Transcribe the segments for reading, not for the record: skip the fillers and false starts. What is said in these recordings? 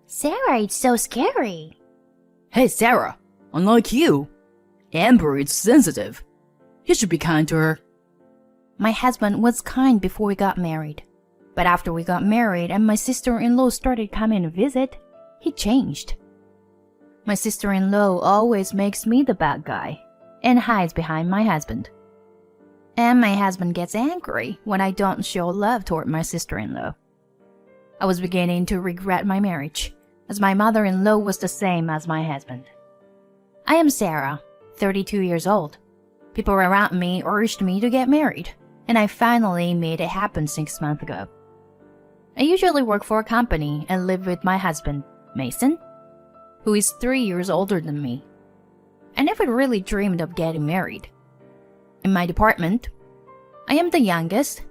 Sarah, it's so scary. Hey, Sarah, unlike you, Amber is sensitive. You should be kind to her. My husband was kind before we got married. But after we got married and my sister-in-law started coming to visit, he changed. My sister-in-law always makes me the bad guy and hides behind my husband. And my husband gets angry when I don't show love toward my sister-in-law. I was beginning to regret my marriage, as my mother-in-law was the same as my husband. I am Sarah, 32 years old. People around me urged me to get married, and I finally made it happen 6 months ago. I usually work for a company and live with my husband, Mason, who is 3 years older than me. I never really dreamed of getting married. In my department, I am the youngest,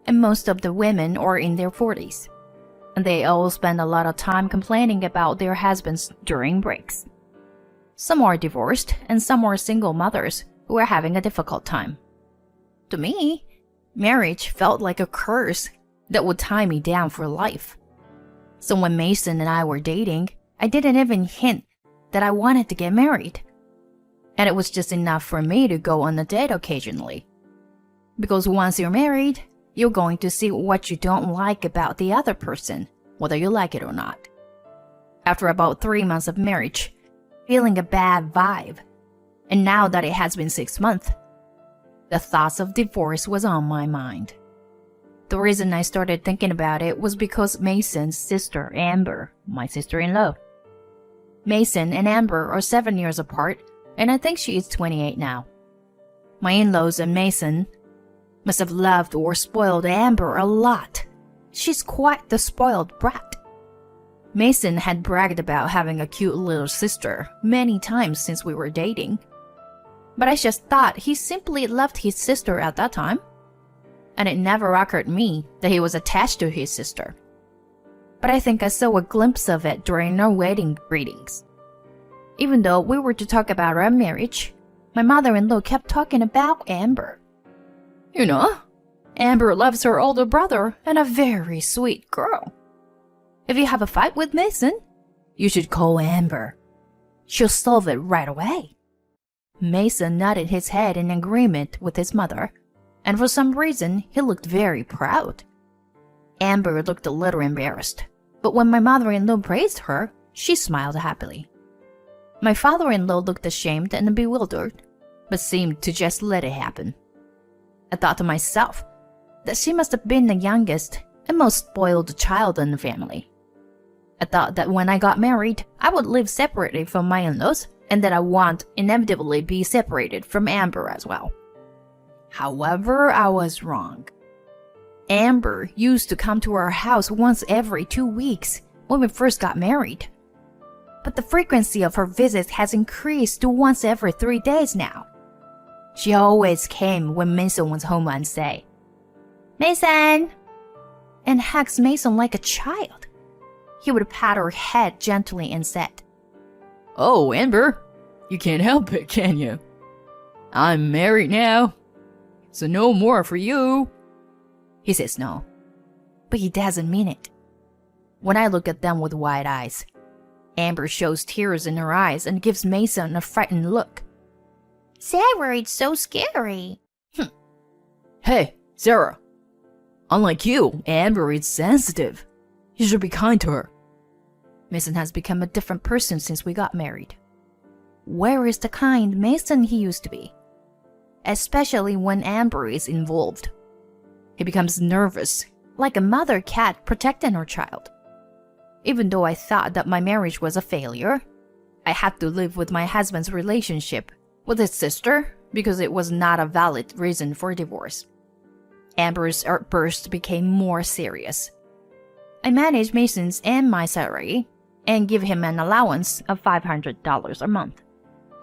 and most of the women are in their 40s. And they all spend a lot of time complaining about their husbands during breaks. Some are divorced, and some are single mothers who are having a difficult time. To me, marriage felt like a curse that would tie me down for life. So when Mason and I were dating, I didn't even hint that I wanted to get married. And it was just enough for me to go on a date occasionally. Because once you're married, you're going to see what you don't like about the other person, whether you like it or not. After about 3 months of marriage, feeling a bad vibe, and now that it has been 6 months, the thoughts of divorce was on my mind. The reason I started thinking about it was because Mason's sister, Amber, my sister-in-law. Mason and Amber are 7 years apart, and I think she is 28 now. My in-laws and Mason must have loved or spoiled Amber a lot. She's quite the spoiled brat. Mason had bragged about having a cute little sister many times since we were dating. But I just thought he simply loved his sister at that time. And it never occurred to me that he was attached to his sister. But I think I saw a glimpse of it during our wedding greetings. Even though we were to talk about our marriage, my mother-in-law kept talking about Amber. You know, Amber loves her older brother and a very sweet girl. If you have a fight with Mason, you should call Amber. She'll solve it right away. Mason nodded his head in agreement with his mother, and for some reason he looked very proud. Amber looked a little embarrassed, but when my mother-in-law praised her, she smiled happily. My father-in-law looked ashamed and bewildered, but seemed to just let it happen. I thought to myself that she must have been the youngest and most spoiled child in the family. I thought that when I got married, I would live separately from my in-laws, and that I would inevitably be separated from Amber as well. However, I was wrong. Amber used to come to our house once every 2 weeks when we first got married. But the frequency of her visits has increased to once every 3 days now. She always came when Mason was home on say, "Mason!" and hugs Mason like a child. He would pat her head gently and said, Oh, Amber, you can't help it, can you? I'm married now, so no more for you. He says no, but he doesn't mean it. When I look at them with wide eyes, Amber shows tears in her eyes and gives Mason a frightened look. Sarah, it's so scary. Hey, Sarah. Unlike you, Amber is sensitive. You should be kind to her. Mason has become a different person since we got married. Where is the kind Mason he used to be? Especially when Amber is involved. He becomes nervous, like a mother cat protecting her child. Even though I thought that my marriage was a failure, I had to live with my husband's relationship with his sister because it was not a valid reason for divorce. Amber's outburst became more serious. I manage Mason's and my salary and give him an allowance of $500 a month.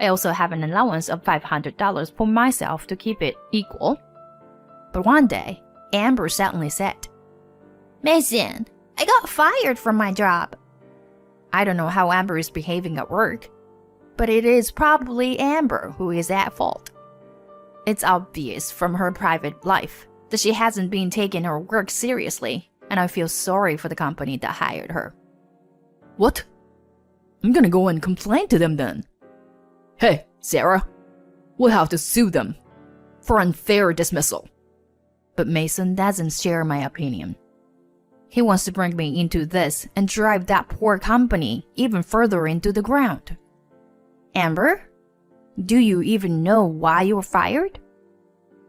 I also have an allowance of $500 for myself to keep it equal. But one day, Amber suddenly said, "Mason, I got fired from my job." I don't know how Amber is behaving at work, but it is probably Amber who is at fault. It's obvious from her private life that she hasn't been taking her work seriously, and I feel sorry for the company that hired her. What? I'm gonna go and complain to them then. Hey, Sarah, we'll have to sue them for unfair dismissal. But Mason doesn't share my opinion. He wants to bring me into this and drive that poor company even further into the ground. Amber, do you even know why you were fired?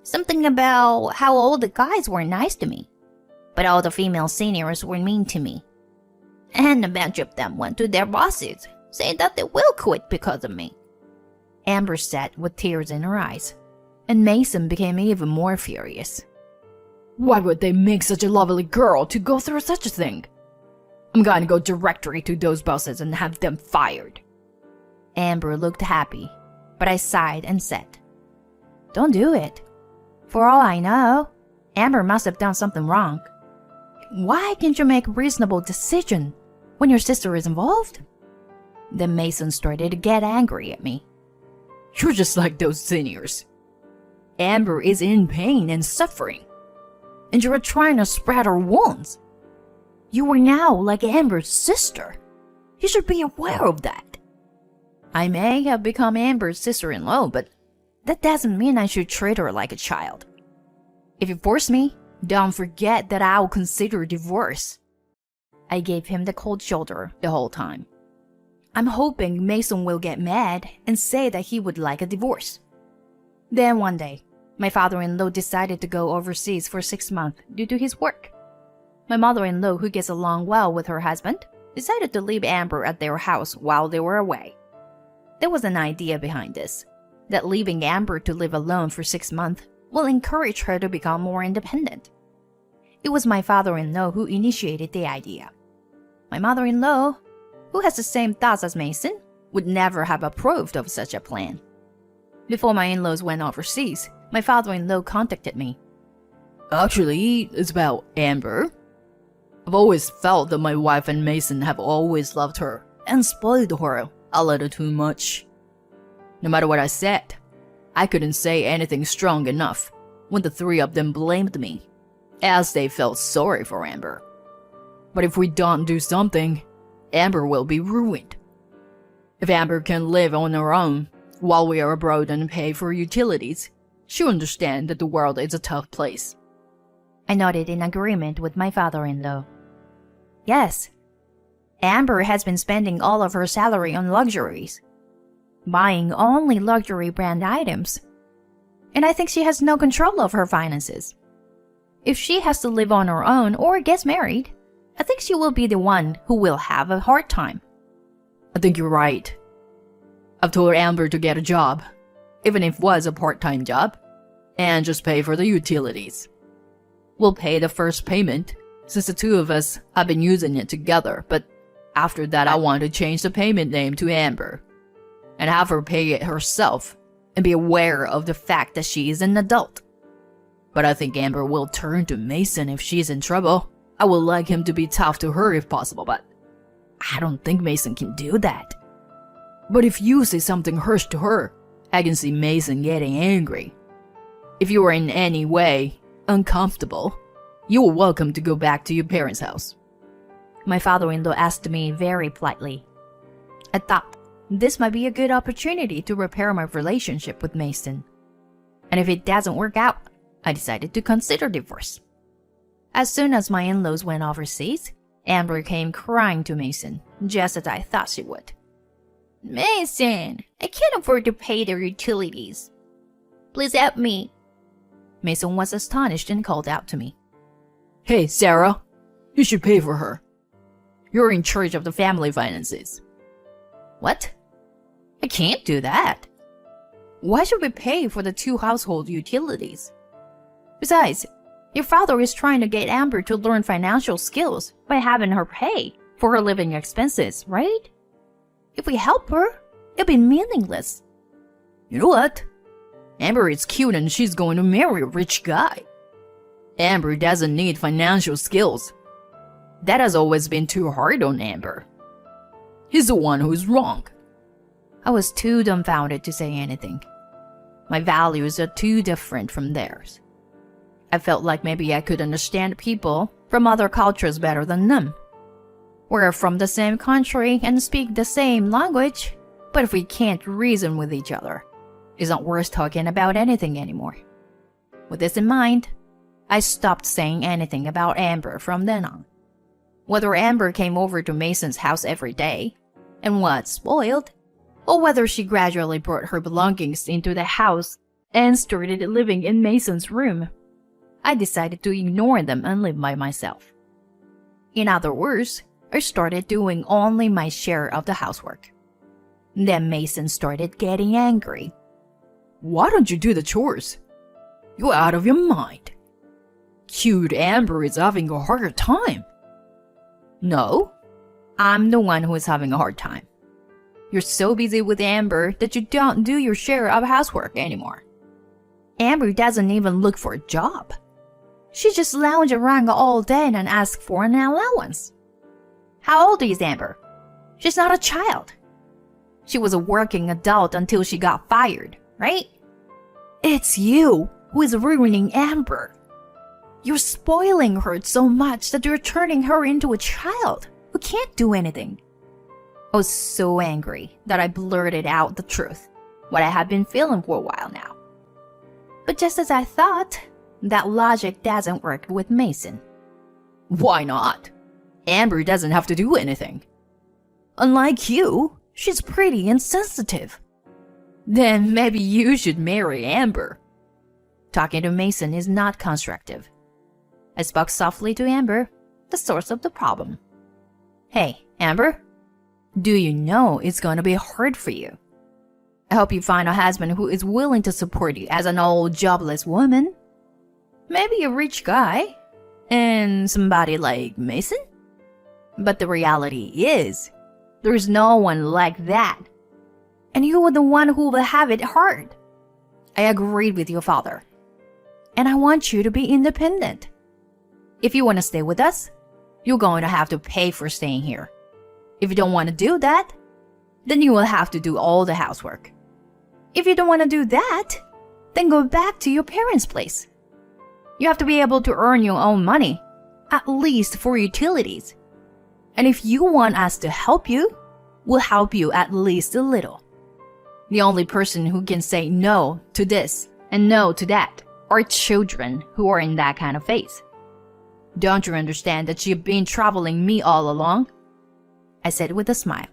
Something about how all the guys were nice to me, but all the female seniors were mean to me. And a bunch of them went to their bosses, saying that they will quit because of me. Amber said with tears in her eyes, and Mason became even more furious. Why would they make such a lovely girl to go through such a thing? I'm gonna go directly to those bosses and have them fired. Amber looked happy, but I sighed and said, Don't do it. For all I know, Amber must have done something wrong. Why can't you make a reasonable decision when your sister is involved? Then Mason started to get angry at me. You're just like those seniors. Amber is in pain and suffering, and you're trying to spread her wounds. You are now like Amber's sister. You should be aware of that. I may have become Amber's sister-in-law, but that doesn't mean I should treat her like a child. If you force me, don't forget that I'll consider divorce. I gave him the cold shoulder the whole time. I'm hoping Mason will get mad and say that he would like a divorce. Then one day, my father-in-law decided to go overseas for 6 months due to his work. My mother-in-law, who gets along well with her husband, decided to leave Amber at their house while they were away. There was an idea behind this, that leaving Amber to live alone for 6 months will encourage her to become more independent. It was my father-in-law who initiated the idea. My mother-in-law, who has the same thoughts as Mason, would never have approved of such a plan. Before my in-laws went overseas, my father-in-law contacted me. Actually, it's about Amber. I've always felt that my wife and Mason have always loved her and spoiled her a little too much. No matter what I said, I couldn't say anything strong enough when the three of them blamed me, as they felt sorry for Amber. But if we don't do something, Amber will be ruined. If Amber can live on her own while we are abroad and pay for utilities, she'll understand that the world is a tough place. I nodded in agreement with my father-in-law. Yes, Amber has been spending all of her salary on luxuries, buying only luxury brand items, and I think she has no control of her finances. If she has to live on her own or gets married, I think she will be the one who will have a hard time. I think you're right. I've told Amber to get a job, even if it was a part-time job, and just pay for the utilities. We'll pay the first payment, since the two of us have been using it together, but after that I want to change the payment name to Amber, and have her pay it herself, and be aware of the fact that she is an adult. But I think Amber will turn to Mason if she's in trouble. I would like him to be tough to her if possible, but I don't think Mason can do that. But if you say something harsh to her, I can see Mason getting angry. If you are in any way uncomfortable, you are welcome to go back to your parents' house. My father-in-law asked me very politely. I thought this might be a good opportunity to repair my relationship with Mason. And if it doesn't work out, I decided to consider divorce. As soon as my in-laws went overseas, Amber came crying to Mason, just as I thought she would. Mason, I can't afford to pay their utilities. Please help me. Mason was astonished and called out to me. Hey, Sarah, you should pay for her. You're in charge of the family finances. What? I can't do that. Why should we pay for the 2 household utilities? Besides, your father is trying to get Amber to learn financial skills by having her pay for her living expenses, right? If we help her, it'll be meaningless. You know what? Amber is cute and she's going to marry a rich guy. Amber doesn't need financial skills. That has always been too hard on Amber. He's the one who's wrong. I was too dumbfounded to say anything. My values are too different from theirs. I felt like maybe I could understand people from other cultures better than them. We're from the same country and speak the same language, but if we can't reason with each other, it's not worth talking about anything anymore. With this in mind, I stopped saying anything about Amber from then on. Whether Amber came over to Mason's house every day and was spoiled, or whether she gradually brought her belongings into the house and started living in Mason's room, I decided to ignore them and live by myself. In other words, I started doing only my share of the housework. Then Mason started getting angry. Why don't you do the chores? You're out of your mind. Cute Amber is having a harder time. No, I'm the one who is having a hard time. You're so busy with Amber that you don't do your share of housework anymore. Amber doesn't even look for a job. She just lounges around all day and asks for an allowance. How old is Amber? She's not a child. She was a working adult until she got fired, right? It's you who is ruining Amber. You're spoiling her so much that you're turning her into a child who can't do anything. I was so angry that I blurted out the truth, what I had been feeling for a while now. But just as I thought, that logic doesn't work with Mason. Why not? Amber doesn't have to do anything. Unlike you, she's pretty and sensitive. Then maybe you should marry Amber. Talking to Mason is not constructive. I spoke softly to Amber, the source of the problem. Hey, Amber, do you know it's going to be hard for you? I hope you find a husband who is willing to support you as an old jobless woman. Maybe a rich guy, and somebody like Mason? But the reality is, there's no one like that. And you are the one who will have it hard. I agreed with your father. And I want you to be independent. If you want to stay with us, you're going to have to pay for staying here. If you don't want to do that, then you will have to do all the housework. If you don't want to do that, then go back to your parents' place. You have to be able to earn your own money, at least for utilities. And if you want us to help you, we'll help you at least a little. The only person who can say no to this and no to that are children who are in that kind of phase. Don't you understand that you've been troubling me all along? I said with a smile.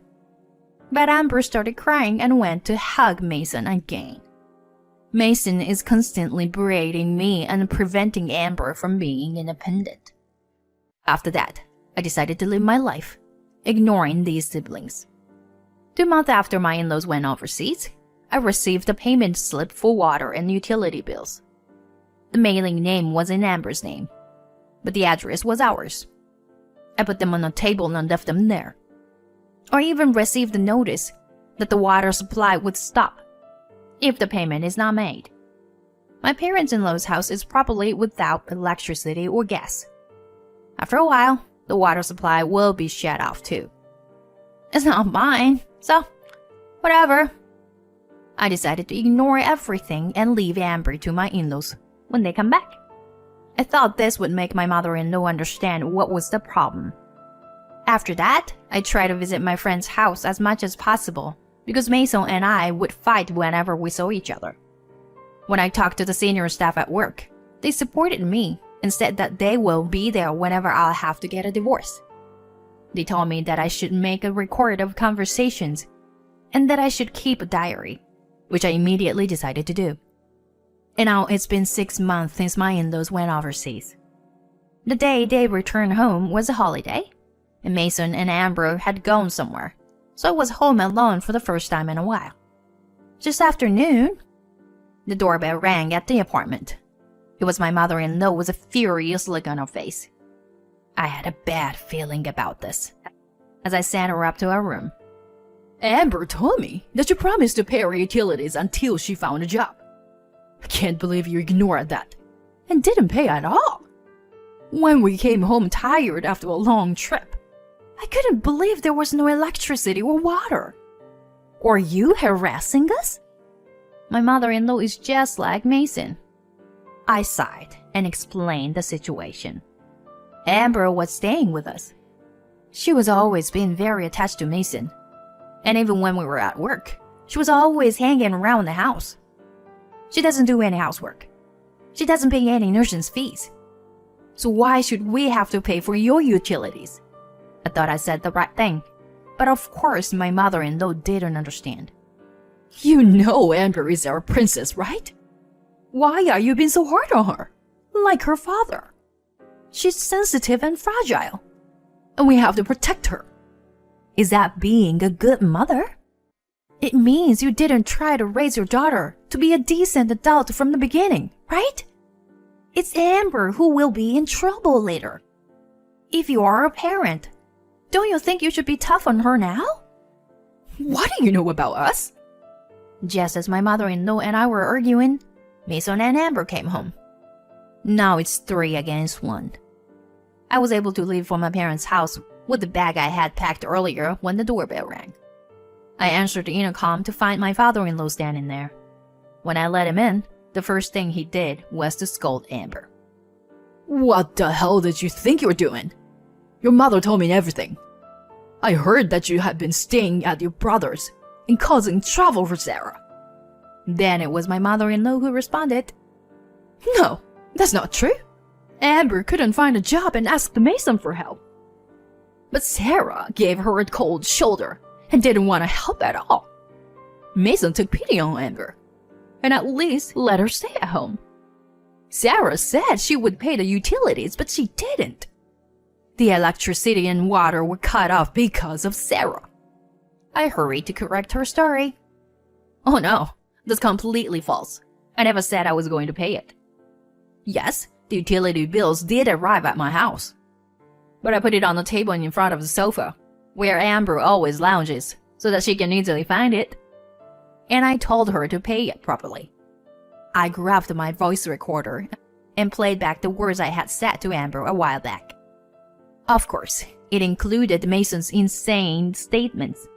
But Amber started crying and went to hug Mason again. Mason is constantly berating me and preventing Amber from being independent. After that, I decided to live my life, ignoring these siblings. 2 months after my in-laws went overseas, I received a payment slip for water and utility bills. The mailing name was in Amber's name, but the address was ours. I put them on a table and left them there. I even received a notice that the water supply would stop if the payment is not made. My parents-in-law's house is probably without electricity or gas. After a while, the water supply will be shut off too. It's not mine, so whatever. I decided to ignore everything and leave Amber to my in-laws when they come back. I thought this would make my mother-in-law understand what was the problem. After that, I tried to visit my friend's house as much as possible because Mason and I would fight whenever we saw each other. When I talked to the senior staff at work, they supported me and said that they will be there whenever I'll have to get a divorce. They told me that I should make a record of conversations and that I should keep a diary, which I immediately decided to do. And now it's been 6 months since my in-laws went overseas. The day they returned home was a holiday, and Mason and Amber had gone somewhere, so I was home alone for the first time in a while. Just after noon, the doorbell rang at the apartment. It was my mother-in-law with a furious look on her face. I had a bad feeling about this, as I sent her up to her room. Amber told me that you promised to pay her utilities until she found a job. I can't believe you ignored that and didn't pay at all. When we came home tired after a long trip, I couldn't believe there was no electricity or water. Are you harassing us? My mother-in-law is just like Mason. I sighed and explained the situation. Amber was staying with us. She was always been very attached to Mason. And even when we were at work, she was always hanging around the house. She doesn't do any housework. She doesn't pay any nurse's fees. So why should we have to pay for your utilities? I thought I said the right thing. But of course my mother-in-law didn't understand. You know Amber is our princess, right? Why are you being so hard on her? Like her father. She's sensitive and fragile. And we have to protect her. Is that being a good mother? It means you didn't try to raise your daughter to be a decent adult from the beginning, right? It's Amber who will be in trouble later. If you are a parent, don't you think you should be tough on her now? What do you know about us? Just as my mother-in-law and I were arguing, Mason and Amber came home. Now it's 3 against 1. I was able to leave for my parents' house with the bag I had packed earlier when the doorbell rang. I answered the intercom to find my father-in-law standing there. When I let him in, the first thing he did was to scold Amber. What the hell did you think you were doing? Your mother told me everything. I heard that you had been staying at your brother's and causing trouble for Sarah. Then it was my mother-in-law who responded. No, that's not true. Amber couldn't find a job and asked Mason for help. But Sarah gave her a cold shoulder and didn't want to help at all. Mason took pity on Amber and at least let her stay at home. Sarah said she would pay the utilities, but she didn't. The electricity and water were cut off because of Sarah. I hurried to correct her story. Oh no, that's completely false. I never said I was going to pay it. Yes, the utility bills did arrive at my house. But I put it on the table in front of the sofa, where Amber always lounges, so that she can easily find it. And I told her to pay it properly. I grabbed my voice recorder and played back the words I had said to Amber a while back. Of course, it included Mason's insane statements.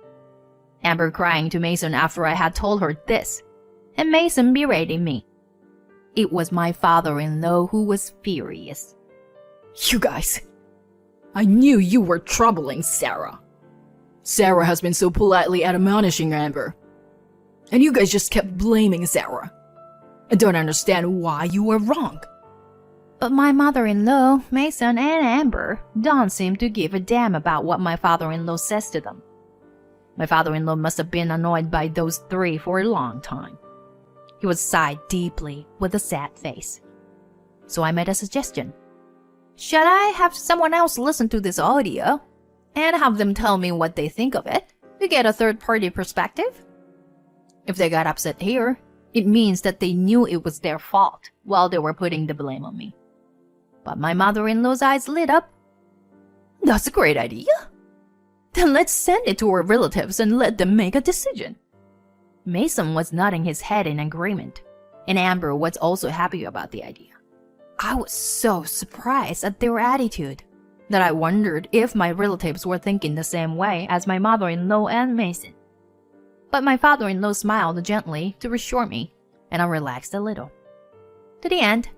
Amber crying to Mason after I had told her this, and Mason berating me. It was my father-in-law who was furious. You guys, I knew you were troubling Sarah. Sarah has been so politely admonishing Amber. And you guys just kept blaming Sarah. I don't understand why you were wrong. But my mother-in-law, Mason, and Amber don't seem to give a damn about what my father-in-law says to them. My father-in-law must have been annoyed by those 3 for a long time. He would sigh deeply with a sad face. So I made a suggestion. Should I have someone else listen to this audio and have them tell me what they think of it to get a third-party perspective? If they got upset here, it means that they knew it was their fault while they were putting the blame on me. But my mother-in-law's eyes lit up. That's a great idea. Then let's send it to our relatives and let them make a decision. Mason was nodding his head in agreement, and Amber was also happy about the idea. I was so surprised at their attitude that I wondered if my relatives were thinking the same way as my mother-in-law and Mason. But my father-in-law smiled gently to reassure me, and I relaxed a little. To the end,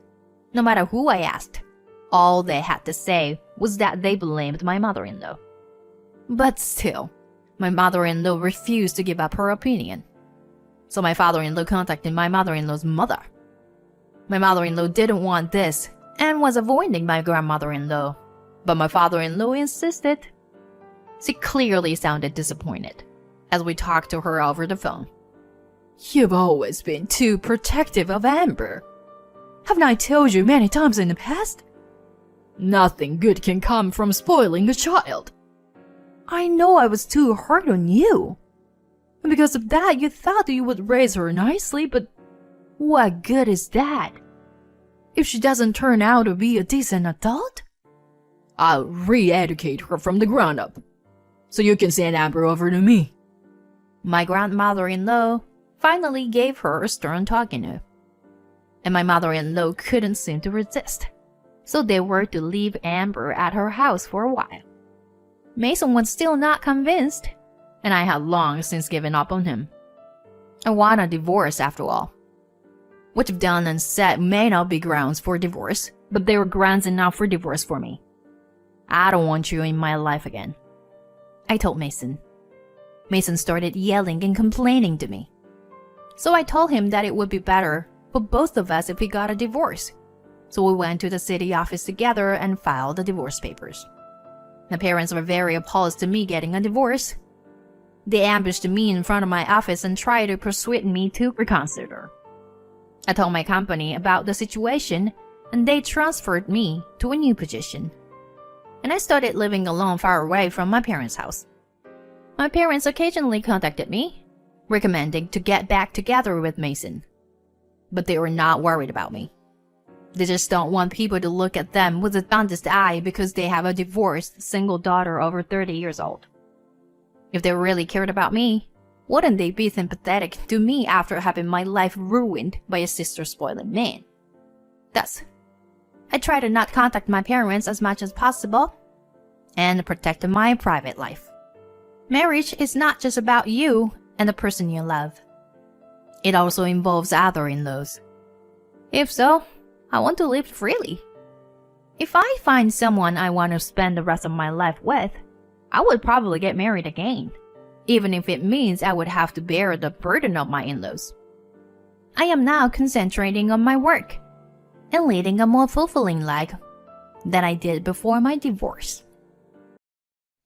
no matter who I asked, all they had to say was that they blamed my mother-in-law. But still, my mother-in-law refused to give up her opinion. So my father-in-law contacted my mother-in-law's mother. My mother-in-law didn't want this and was avoiding my grandmother-in-law, but my father-in-law insisted. She clearly sounded disappointed as we talked to her over the phone. You've always been too protective of Amber. Haven't I told you many times in the past? Nothing good can come from spoiling a child. I know I was too hard on you. And because of that, you thought you would raise her nicely, but what good is that? If she doesn't turn out to be a decent adult? I'll re-educate her from the ground up, so you can send Amber over to me. My grandmother-in-law finally gave her a stern talking to, and my mother-in-law couldn't seem to resist, so they were to leave Amber at her house for a while. Mason was still not convinced, and I had long since given up on him. I want a divorce after all. What you've done and said may not be grounds for divorce, but they were grounds enough for divorce for me. I don't want you in my life again, I told Mason. Mason started yelling and complaining to me. So I told him that it would be better for both of us if we got a divorce. So we went to the city office together and filed the divorce papers. My parents were very opposed to me getting a divorce. They ambushed me in front of my office and tried to persuade me to reconsider. I told my company about the situation, and they transferred me to a new position. And I started living alone far away from my parents' house. My parents occasionally contacted me, recommending to get back together with Mason. But they were not worried about me. They just don't want people to look at them with a jaundiced eye because they have a divorced single daughter over 30 years old. If they really cared about me, wouldn't they be sympathetic to me after having my life ruined by a sister-spoiling man? Thus, I try to not contact my parents as much as possible and protect my private life. Marriage is not just about you and the person you love. It also involves other in-laws. If so, I want to live freely. If I find someone I want to spend the rest of my life with, I would probably get married again, even if it means I would have to bear the burden of my in-laws. I am now concentrating on my work and leading a more fulfilling life than I did before my divorce.